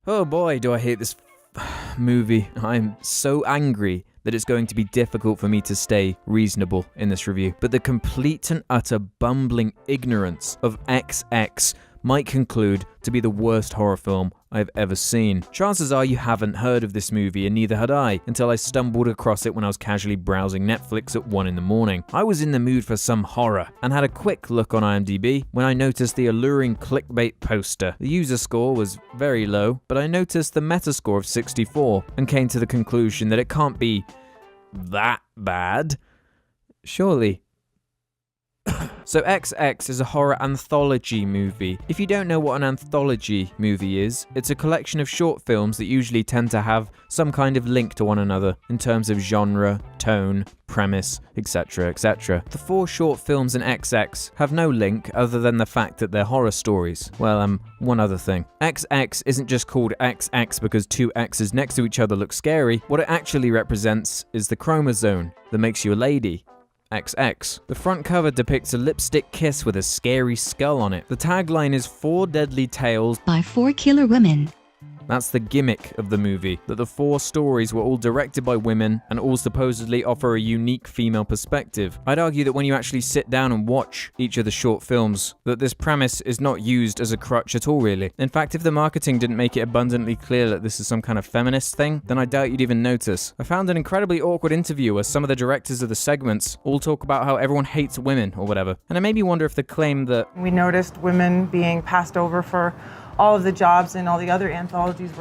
Oh boy, do I hate this movie. I'm so angry that it's going to be difficult for me to stay reasonable in this review. But the complete and utter bumbling ignorance of XX might conclude to be the worst horror film I've ever seen. Chances are you haven't heard of this movie, and neither had I, until I stumbled across it when I was casually browsing Netflix at 1 in the morning. I was in the mood for some horror, and had a quick look on IMDb when I noticed the alluring clickbait poster. The user score was very low, but I noticed the Metascore of 64, and came to the conclusion that it can't be that bad. Surely. So XX is a horror anthology movie. If you don't know what an anthology movie is, it's a collection of short films that usually tend to have some kind of link to one another in terms of genre, tone, premise, etc, etc. The 4 short films in XX have no link other than the fact that they're horror stories. Well, one other thing. XX isn't just called XX because 2 X's next to each other look scary. What it actually represents is the chromosome that makes you a lady. XX. The front cover depicts a lipstick kiss with a scary skull on it. The tagline is 4 deadly tales by 4 killer women. That's the gimmick of the movie, that the 4 stories were all directed by women and all supposedly offer a unique female perspective. I'd argue that when you actually sit down and watch each of the short films, that this premise is not used as a crutch at all, really. In fact, if the marketing didn't make it abundantly clear that this is some kind of feminist thing, then I doubt you'd even notice. I found an incredibly awkward interview where some of the directors of the segments all talk about how everyone hates women or whatever, and it made me wonder if the claim that we noticed women being passed over for all of the jobs and all the other anthologies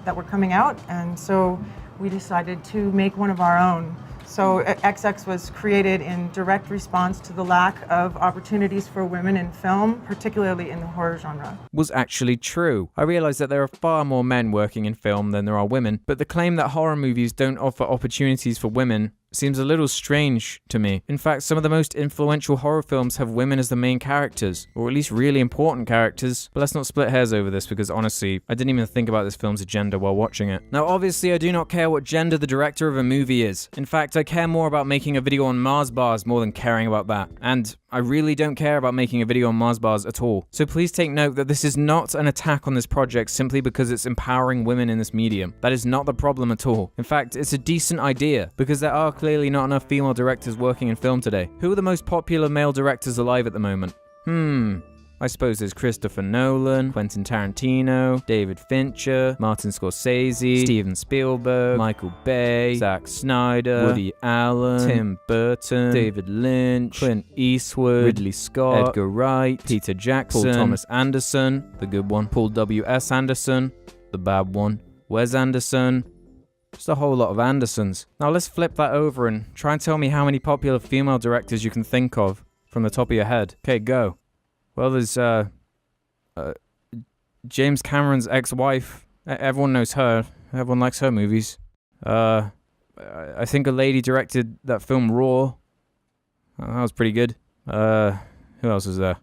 that were coming out, and so we decided to make one of our own. So XX was created in direct response to the lack of opportunities for women in film, particularly in the horror genre. Was actually true. I realized that there are far more men working in film than there are women, but the claim that horror movies don't offer opportunities for women seems a little strange to me. In fact, some of the most influential horror films have women as the main characters, or at least really important characters. But let's not split hairs over this, because honestly, I didn't even think about this film's gender while watching it. Now, obviously, I do not care what gender the director of a movie is. In fact, I care more about making a video on Mars bars more than caring about that. And I really don't care about making a video on Mars bars at all. So please take note that this is not an attack on this project simply because it's empowering women in this medium. That is not the problem at all. In fact, it's a decent idea, because there are clearly not enough female directors working in film today. Who are the most popular male directors alive at the moment? I suppose there's Christopher Nolan, Quentin Tarantino, David Fincher, Martin Scorsese, Steven Spielberg, Michael Bay, Zack Snyder, Woody Allen, Tim Burton, David Lynch, Clint Eastwood, Ridley Scott, Edgar Wright, Peter Jackson, Paul Thomas Anderson, the good one, Paul W.S. Anderson, the bad one, Wes Anderson. Just a whole lot of Andersons. Now let's flip that over and try and tell me how many popular female directors you can think of from the top of your head. Okay, go. Well, there's James Cameron's ex-wife. Everyone knows her. Everyone likes her movies. I think a lady directed that film Raw. That was pretty good. Who else is there?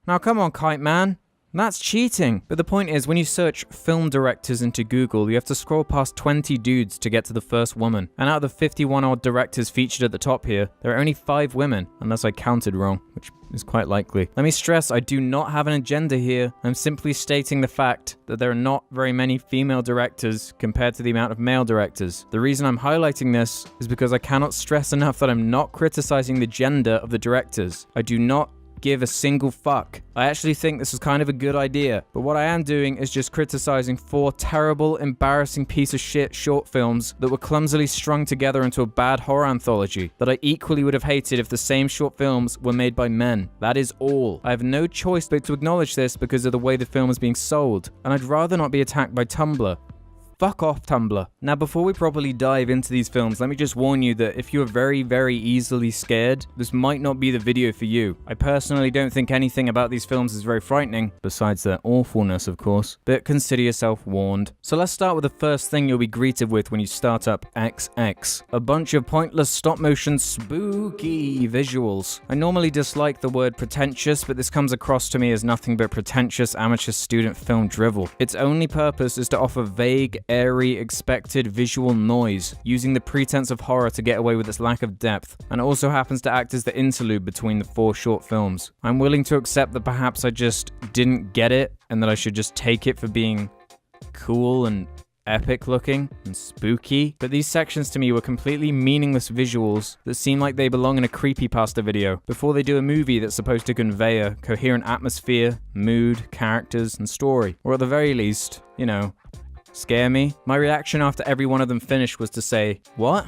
Now come on, Kite Man. That's cheating. But the point is, when you search film directors into Google, you have to scroll past 20 dudes to get to the first woman. And out of the 51 odd directors featured at the top here, there are only 5 women, unless I counted wrong, which is quite likely. Let me stress, I do not have an agenda here. I'm simply stating the fact that there are not very many female directors compared to the amount of male directors. The reason I'm highlighting this is because I cannot stress enough that I'm not criticizing the gender of the directors. I do not give a single fuck. I actually think this is kind of a good idea, but what I am doing is just criticizing 4 terrible, embarrassing piece of shit short films that were clumsily strung together into a bad horror anthology that I equally would have hated if the same short films were made by men. That is all. I have no choice but to acknowledge this because of the way the film is being sold, and I'd rather not be attacked by Tumblr. Fuck off, Tumblr. Now, before we properly dive into these films, let me just warn you that if you're very, very easily scared, this might not be the video for you. I personally don't think anything about these films is very frightening, besides their awfulness, of course, but consider yourself warned. So let's start with the first thing you'll be greeted with when you start up XX. A bunch of pointless stop-motion spooky visuals. I normally dislike the word pretentious, but this comes across to me as nothing but pretentious amateur student film drivel. Its only purpose is to offer vague, airy, expected visual noise, using the pretense of horror to get away with its lack of depth, and it also happens to act as the interlude between the 4 short films. I'm willing to accept that perhaps I just didn't get it, and that I should just take it for being cool and epic looking and spooky, but these sections to me were completely meaningless visuals that seem like they belong in a creepypasta video before they do a movie that's supposed to convey a coherent atmosphere, mood, characters, and story, or at the very least, you know, scare me. My reaction after every one of them finished was to say, what?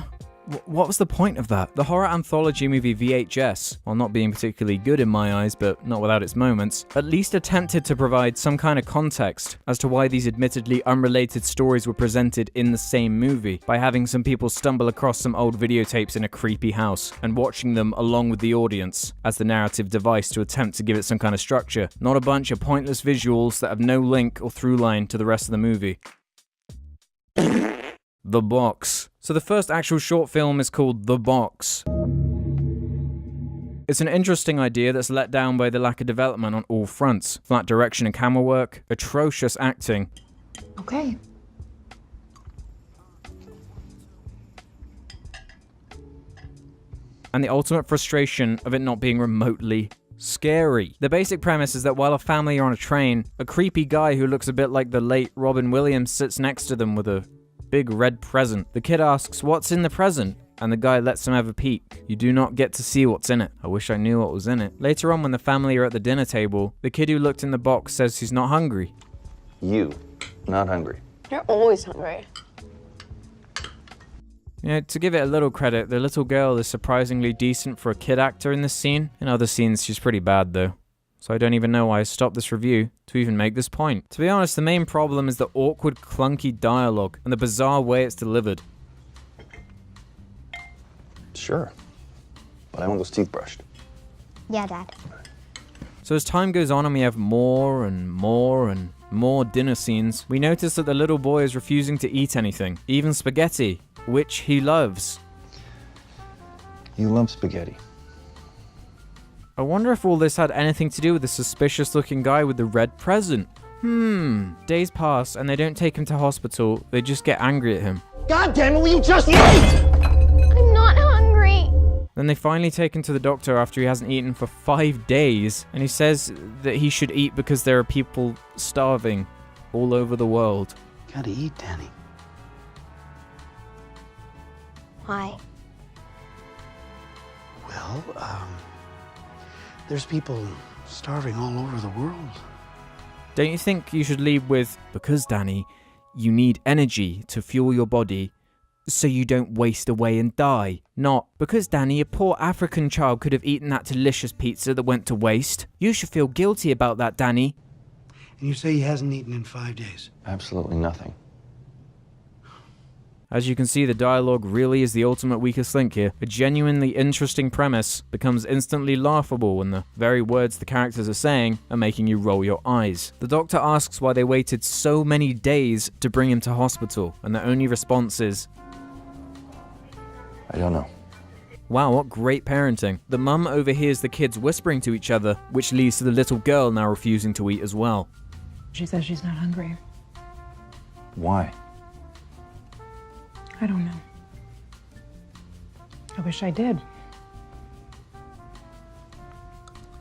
What was the point of that? The horror anthology movie VHS, while not being particularly good in my eyes, but not without its moments, at least attempted to provide some kind of context as to why these admittedly unrelated stories were presented in the same movie, by having some people stumble across some old videotapes in a creepy house, and watching them along with the audience, as the narrative device to attempt to give it some kind of structure, not a bunch of pointless visuals that have no link or through line to the rest of the movie. The Box. So the first actual short film is called The Box. It's an interesting idea that's let down by the lack of development on all fronts. Flat direction and camera work, atrocious acting. Okay. And the ultimate frustration of it not being remotely scary. The basic premise is that while a family are on a train, a creepy guy who looks a bit like the late Robin Williams sits next to them with a big red present. The kid asks, "What's in the present?" And the guy lets him have a peek. You do not get to see what's in it. I wish I knew what was in it. Later on, when the family are at the dinner table, the kid who looked in the box says he's not hungry. You, not hungry. You're always hungry. You know, to give it a little credit, the little girl is surprisingly decent for a kid actor in this scene. In other scenes, she's pretty bad though. So I don't even know why I stopped this review to even make this point. To be honest, the main problem is the awkward, clunky dialogue and the bizarre way it's delivered. Sure. But I want those teeth brushed. Yeah, Dad. So as time goes on and we have more and more and more dinner scenes, we notice that the little boy is refusing to eat anything, even spaghetti, which he loves. You love spaghetti. I wonder if all this had anything to do with the suspicious-looking guy with the red present. Days pass and they don't take him to hospital, they just get angry at him. God damn it, will you just eat? I'm not hungry. Then they finally take him to the doctor after he hasn't eaten for 5 days, and he says that he should eat because there are people starving all over the world. Gotta eat, Danny. Why? Well, there's people starving all over the world. Don't you think you should lead with, because Danny, you need energy to fuel your body so you don't waste away and die? Not, because Danny, a poor African child could have eaten that delicious pizza that went to waste. You should feel guilty about that, Danny. And you say he hasn't eaten in 5 days? Absolutely nothing. As you can see, the dialogue really is the ultimate weakest link here. A genuinely interesting premise becomes instantly laughable when the very words the characters are saying are making you roll your eyes. The doctor asks why they waited so many days to bring him to hospital, and the only response is, I don't know. wow, what great parenting. The mum overhears the kids whispering to each other, which leads to the little girl now refusing to eat as well. She says she's not hungry. Why? I don't know. I wish I did.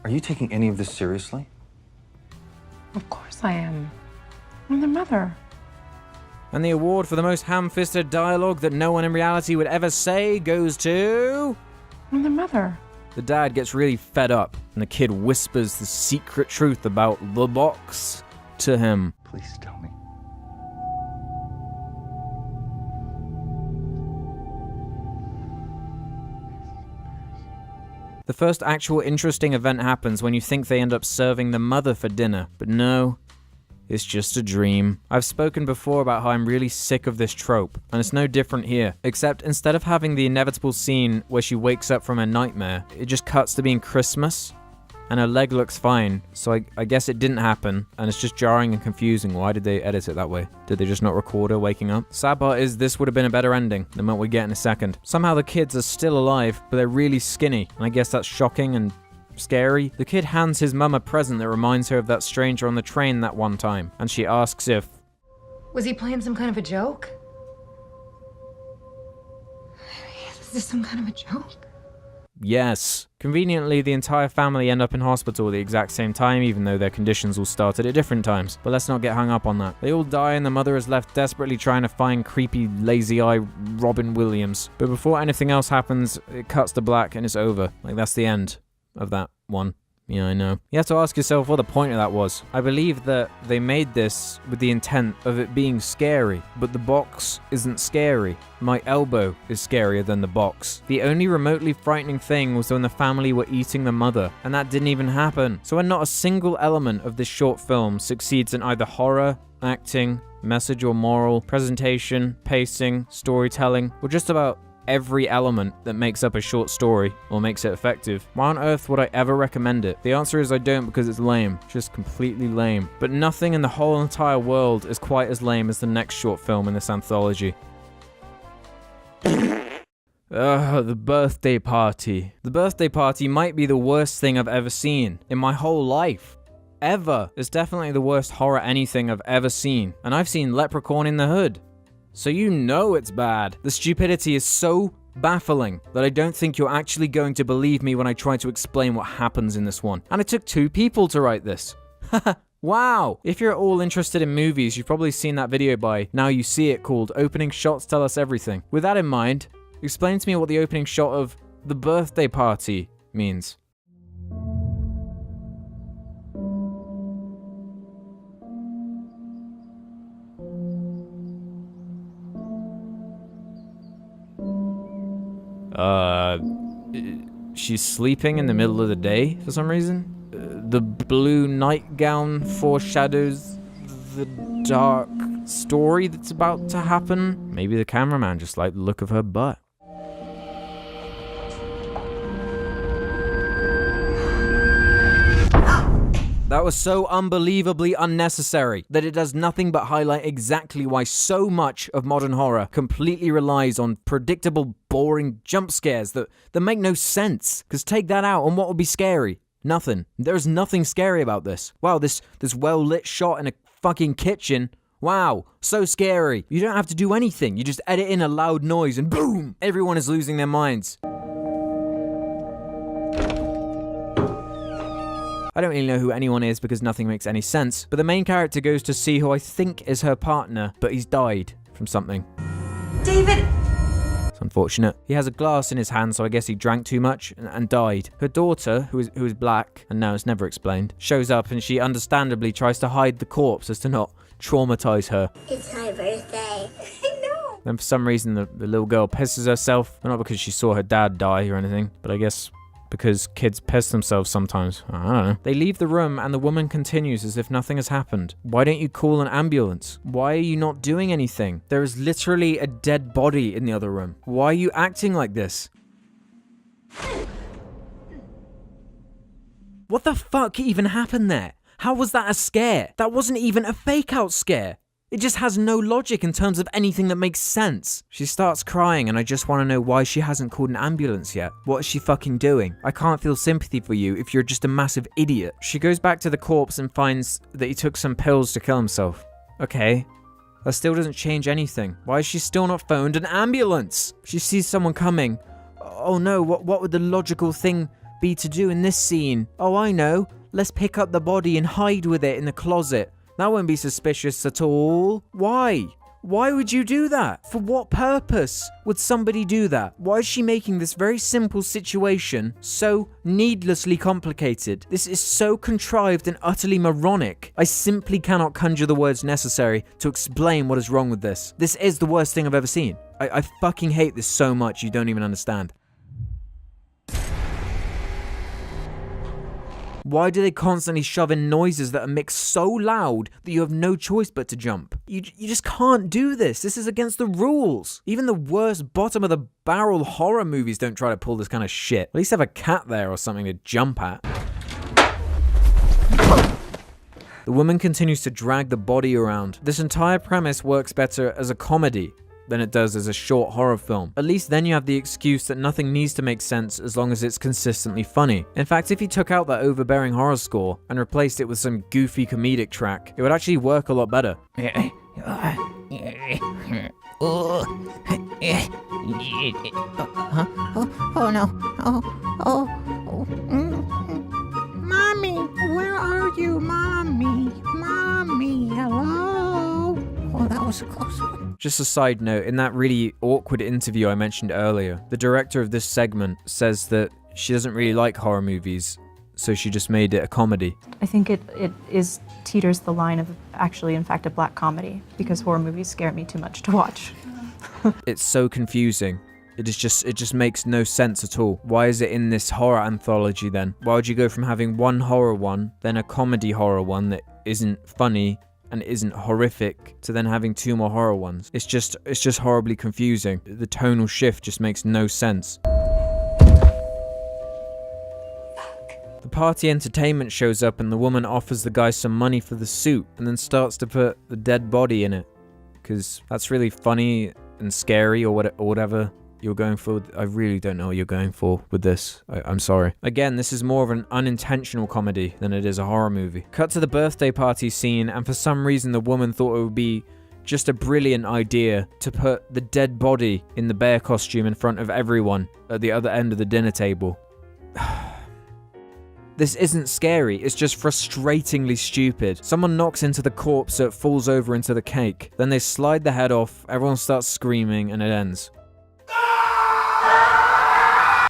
Are you taking any of this seriously? Of course I am. I'm their mother. And the award for the most ham-fisted dialogue that no one in reality would ever say goes to... I'm their mother. The dad gets really fed up, and the kid whispers the secret truth about the box to him. Please tell me. The first actual interesting event happens when you think they end up serving the mother for dinner, but no, it's just a dream. I've spoken before about how I'm really sick of this trope, and it's no different here, except instead of having the inevitable scene where she wakes up from a nightmare, it just cuts to being Christmas, and her leg looks fine, so I guess it didn't happen, and it's just jarring and confusing. Why did they edit it that way? Did they just not record her waking up? Sad part is this would have been a better ending than what we get in a second. Somehow the kids are still alive, but they're really skinny, and I guess that's shocking and scary. The kid hands his mum a present that reminds her of that stranger on the train that one time, and she asks if Was he playing some kind of a joke? Is this some kind of a joke? Yes. Conveniently, the entire family end up in hospital at the exact same time, even though their conditions all started at different times. But let's not get hung up on that. They all die and the mother is left desperately trying to find creepy, lazy-eye Robin Williams. But before anything else happens, it cuts to black and it's over. Like, that's the end of that one. Yeah, I know. You have to ask yourself what the point of that was. I believe that they made this with the intent of it being scary, but the box isn't scary. My elbow is scarier than the box. The only remotely frightening thing was when the family were eating the mother, and that didn't even happen. So when not a single element of this short film succeeds in either horror, acting, message or moral, presentation, pacing, storytelling, or just about every element that makes up a short story or makes it effective, why on earth would I ever recommend it? The answer is I don't, because it's lame. Just completely lame. But nothing in the whole entire world is quite as lame as the next short film in this anthology. The birthday party. The birthday party might be the worst thing I've ever seen in my whole life. Ever. It's definitely the worst horror anything I've ever seen. And I've seen Leprechaun in the Hood. So you know it's bad. The stupidity is so baffling that I don't think you're actually going to believe me when I try to explain what happens in this one. And it took 2 people to write this. Wow! If you're at all interested in movies, you've probably seen that video by Now You See It called Opening Shots Tell Us Everything. With that in mind, explain to me what the opening shot of The Birthday Party means. She's sleeping in the middle of the day for some reason. The blue nightgown foreshadows the dark story that's about to happen. Maybe the cameraman just liked the look of her butt. That was so unbelievably unnecessary that it does nothing but highlight exactly why so much of modern horror completely relies on predictable, boring jump scares that make no sense. Because take that out and what would be scary? Nothing. There's nothing scary about this. Wow, this well-lit shot in a fucking kitchen. Wow, so scary. You don't have to do anything. You just edit in a loud noise and boom! Everyone is losing their minds. I don't really know who anyone is because nothing makes any sense, but the main character goes to see who I think is her partner, but he's died from something. David! It's unfortunate. He has a glass in his hand, so I guess he drank too much and died. Her daughter, who is black, and now it's never explained, shows up and she understandably tries to hide the corpse as to not traumatize her. It's my birthday. I know! Then for some reason the little girl pisses herself, not because she saw her dad die or anything, but I guess because kids piss themselves sometimes. I don't know. They leave the room and the woman continues as if nothing has happened. Why don't you call an ambulance? Why are you not doing anything? There is literally a dead body in the other room. Why are you acting like this? What the fuck even happened there? How was that a scare? That wasn't even a fake out scare. It just has no logic in terms of anything that makes sense. She starts crying and I just want to know why she hasn't called an ambulance yet. What is she fucking doing? I can't feel sympathy for you if you're just a massive idiot. She goes back to the corpse and finds that he took some pills to kill himself. Okay. That still doesn't change anything. Why is she still not phoned an ambulance? She sees someone coming. Oh no, what would the logical thing be to do in this scene? Oh, I know. Let's pick up the body and hide with it in the closet. That won't be suspicious at all. Why? Why would you do that? For what purpose would somebody do that? Why is she making this very simple situation so needlessly complicated? This is so contrived and utterly moronic. I simply cannot conjure the words necessary to explain what is wrong with this. This is the worst thing I've ever seen. I fucking hate this so much you don't even understand. Why do they constantly shove in noises that are mixed so loud that you have no choice but to jump? You just can't do this. This is against the rules. Even the worst bottom of the barrel horror movies don't try to pull this kind of shit. At least have a cat there or something to jump at. The woman continues to drag the body around. This entire premise works better as a comedy than it does as a short horror film. At least then you have the excuse that nothing needs to make sense as long as it's consistently funny. In fact, if you took out that overbearing horror score and replaced it with some goofy comedic track, it would actually work a lot better. Oh no. Oh. Mommy, where are you, Mommy? Mommy, hello? Oh, that was a close one. Just a side note, in that really awkward interview I mentioned earlier, the director of this segment says that she doesn't really like horror movies, so she just made it a comedy. I think it teeters the line of actually, in fact, a black comedy, because horror movies scare me too much to watch. It's so confusing. It just makes no sense at all. Why is it in this horror anthology then? Why would you go from having one horror one, then a comedy horror one that isn't funny and isn't horrific, to then having two more horror ones? It's just horribly confusing. The tonal shift just makes no sense. The party entertainment shows up and the woman offers the guy some money for the suit and then starts to put the dead body in it. Because that's really funny and scary or whatever you're going for. I really don't know what you're going for with this. I'm sorry. Again, this is more of an unintentional comedy than it is a horror movie. Cut to the birthday party scene, and for some reason the woman thought it would be just a brilliant idea to put the dead body in the bear costume in front of everyone at the other end of the dinner table. This isn't scary, it's just frustratingly stupid. Someone knocks into the corpse so it falls over into the cake. Then they slide the head off, everyone starts screaming, and it ends.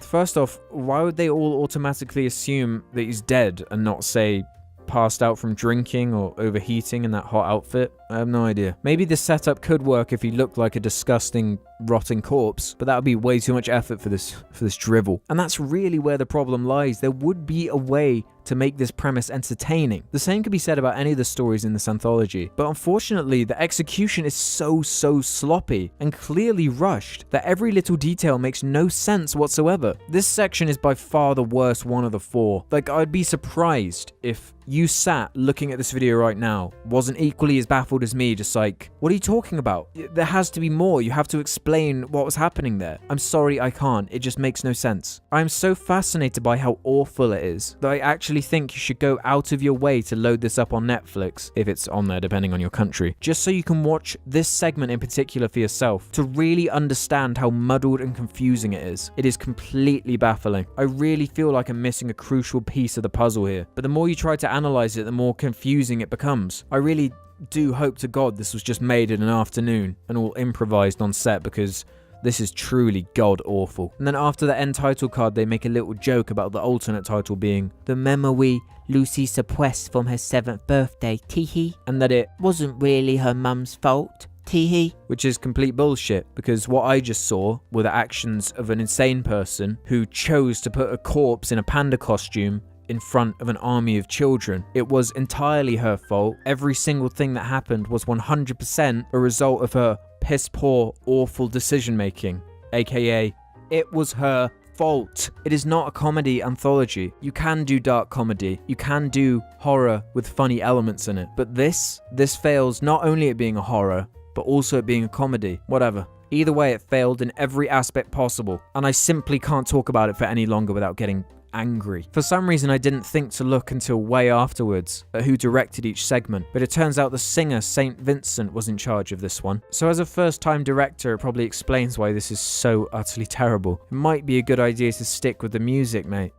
First off, why would they all automatically assume that he's dead and not, say, passed out from drinking or overheating in that hot outfit? I have no idea. Maybe the setup could work if he looked like a disgusting, rotting corpse, but that would be way too much effort for this drivel. And that's really where the problem lies. There would be a way to make this premise entertaining. The same could be said about any of the stories in this anthology, but unfortunately the execution is so sloppy and clearly rushed that every little detail makes no sense whatsoever. This section is by far the worst one of the four. Like, I'd be surprised if you sat looking at this video right now, wasn't equally as baffled as me, just like, what are you talking about? There has to be more. You have to explain what was happening there. I'm sorry, I can't. It just makes no sense. I'm so fascinated by how awful it is that I actually think you should go out of your way to load this up on Netflix, if it's on there depending on your country, just so you can watch this segment in particular for yourself, to really understand how muddled and confusing it is. It is completely baffling. I really feel like I'm missing a crucial piece of the puzzle here, but the more you try to analyze it, the more confusing it becomes. I really do hope to God this was just made in an afternoon and all improvised on set, because this is truly god awful. And then after the end title card, they make a little joke about the alternate title being The Memory Lucy Suppressed from Her 7th Birthday, teehee, and that it wasn't really her mum's fault, teehee. Which is complete bullshit, because what I just saw were the actions of an insane person who chose to put a corpse in a panda costume in front of an army of children. It was entirely her fault. Every single thing that happened was 100% a result of her piss poor, awful decision making, aka it was her fault. It is not a comedy anthology. You can do dark comedy, you can do horror with funny elements in it, but this fails not only at being a horror, but also at being a comedy. Whatever. Either way, it failed in every aspect possible, and I simply can't talk about it for any longer without getting angry. For some reason, I didn't think to look until way afterwards at who directed each segment, but it turns out the singer St. Vincent was in charge of this one. So as a first-time director, it probably explains why this is so utterly terrible. It might be a good idea to stick with the music, mate.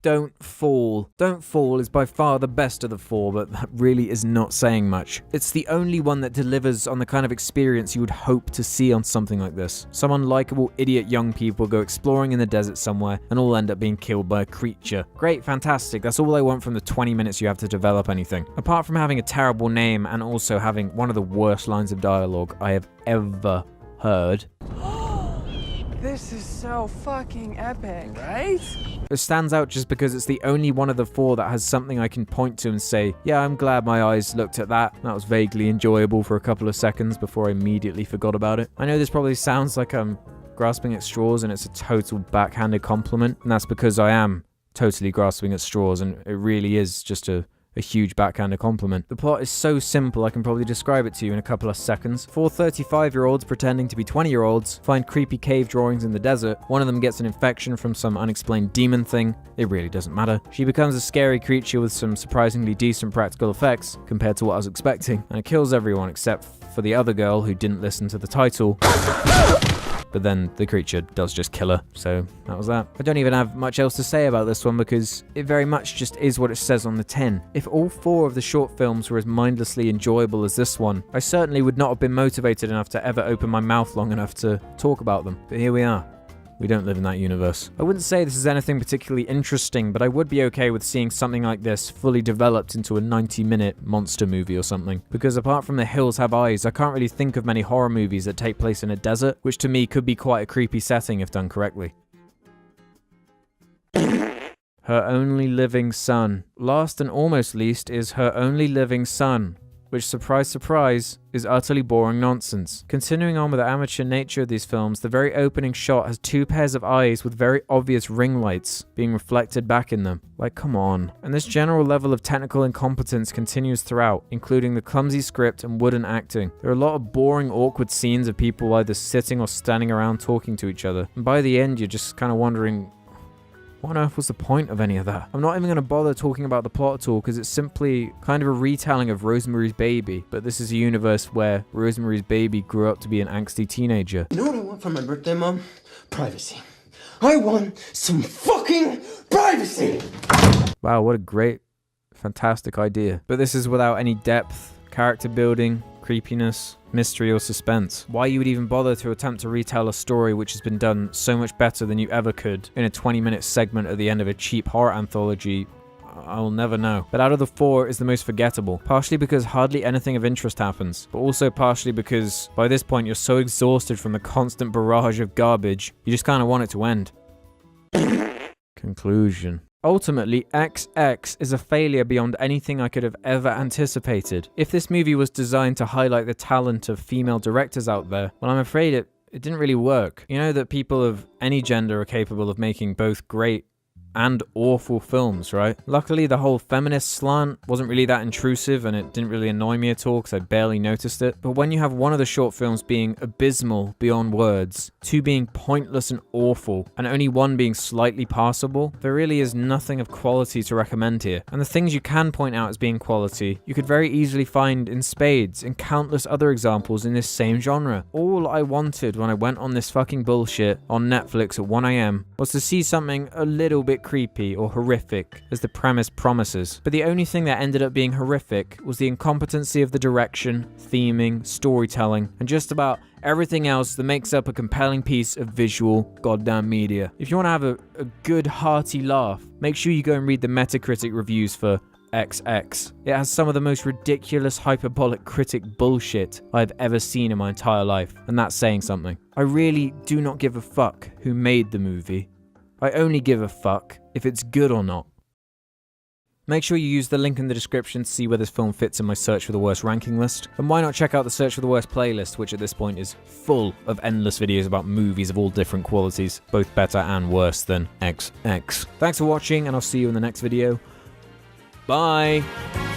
Don't Fall. Don't Fall is by far the best of the four, but that really is not saying much. It's the only one that delivers on the kind of experience you would hope to see on something like this. Some unlikable idiot young people go exploring in the desert somewhere and all end up being killed by a creature. Great, fantastic, that's all I want from the 20 minutes you have to develop anything. Apart from having a terrible name and also having one of the worst lines of dialogue I have ever heard. This is so fucking epic, right? It stands out just because it's the only one of the four that has something I can point to and say, yeah, I'm glad my eyes looked at that. That was vaguely enjoyable for a couple of seconds before I immediately forgot about it. I know this probably sounds like I'm grasping at straws and it's a total backhanded compliment, and that's because I am totally grasping at straws, and it really is just a a huge backhanded compliment. The plot is so simple I can probably describe it to you in a couple of seconds. 4 35-year-olds pretending to be 20-year-olds find creepy cave drawings in the desert. One of them gets an infection from some unexplained demon thing. It really doesn't matter. She becomes a scary creature with some surprisingly decent practical effects compared to what I was expecting, and it kills everyone except for the other girl who didn't listen to the title. But then the creature does just kill her, so that was that. I don't even have much else to say about this one because it very much just is what it says on the tin. If all 4 of the short films were as mindlessly enjoyable as this one, I certainly would not have been motivated enough to ever open my mouth long enough to talk about them. But here we are. We don't live in that universe. I wouldn't say this is anything particularly interesting, but I would be okay with seeing something like this fully developed into a 90-minute monster movie or something. Because apart from The Hills Have Eyes, I can't really think of many horror movies that take place in a desert, which to me could be quite a creepy setting if done correctly. Her only living son. Last and almost least is Her Only Living Son, which, surprise surprise, is utterly boring nonsense. Continuing on with the amateur nature of these films, the very opening shot has 2 pairs of eyes with very obvious ring lights being reflected back in them. Like, come on. And this general level of technical incompetence continues throughout, including the clumsy script and wooden acting. There are a lot of boring, awkward scenes of people either sitting or standing around talking to each other. And by the end, you're just kind of wondering, what on earth was the point of any of that? I'm not even going to bother talking about the plot at all because it's simply kind of a retelling of Rosemary's Baby, but this is a universe where Rosemary's Baby grew up to be an angsty teenager. You know what I want for my birthday, Mom? Privacy. I want some fucking privacy! Wow, what a great, fantastic idea. But this is without any depth, character building, creepiness, mystery or suspense. Why you would even bother to attempt to retell a story which has been done so much better than you ever could in a 20-minute segment at the end of a cheap horror anthology, I'll never know. But out of the 4, it's the most forgettable, partially because hardly anything of interest happens, but also partially because by this point you're so exhausted from the constant barrage of garbage, you just kind of want it to end. Conclusion. Ultimately, XX is a failure beyond anything I could have ever anticipated. If this movie was designed to highlight the talent of female directors out there, well, I'm afraid it didn't really work. You know that people of any gender are capable of making both great and awful films, right? Luckily, the whole feminist slant wasn't really that intrusive and it didn't really annoy me at all because I barely noticed it. But when you have one of the short films being abysmal beyond words, 2 being pointless and awful, and only 1 being slightly passable, there really is nothing of quality to recommend here. And the things you can point out as being quality, you could very easily find in spades and countless other examples in this same genre. All I wanted when I went on this fucking bullshit on Netflix at 1 AM was to see something a little bit creepy or horrific, as the premise promises. But the only thing that ended up being horrific was the incompetency of the direction, theming, storytelling, and just about everything else that makes up a compelling piece of visual goddamn media. If you want to have a good hearty laugh, make sure you go and read the Metacritic reviews for XX. It has some of the most ridiculous hyperbolic critic bullshit I've ever seen in my entire life, and that's saying something. I really do not give a fuck who made the movie. I only give a fuck if it's good or not. Make sure you use the link in the description to see where this film fits in my Search for the Worst ranking list. And why not check out the Search for the Worst playlist, which at this point is full of endless videos about movies of all different qualities, both better and worse than XX. Thanks for watching, and I'll see you in the next video. Bye!